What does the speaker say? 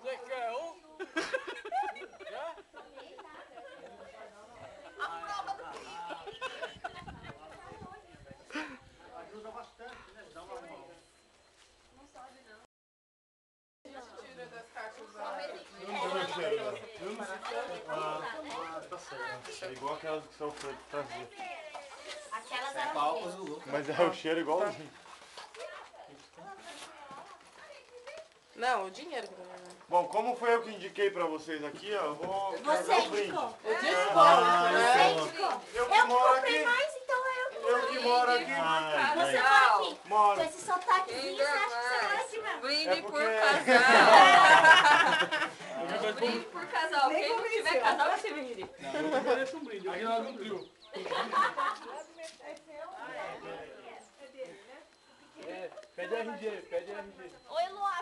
Você quer um? Já? Ajuda bastante, né? Dá uma mão. Não sobe, não. Tira das caixas Tá certo. É igual aquelas que são trazidas. Aquelas eram Mas é o cheiro igualzinho. Não, o dinheiro que eu tô falando. Bom, como foi eu que indiquei pra vocês aqui, ó, eu vou Você trazer um brinde. indicou. O desconto, Você né? indicou. Eu que Eu que moro comprei aqui. mais, então é eu que Eu que moro aqui. Você mora aqui. Moro. Com esse sotaquezinho, você acha que você mora aqui mesmo? Brinde É por porque- casal. Brinde por casal. Quem não tiver casal vai ser brinde. Eu ofereço um brinde, aqui nós não trio. É dele, né? É, pede RG, pede RG. Oi, Luan.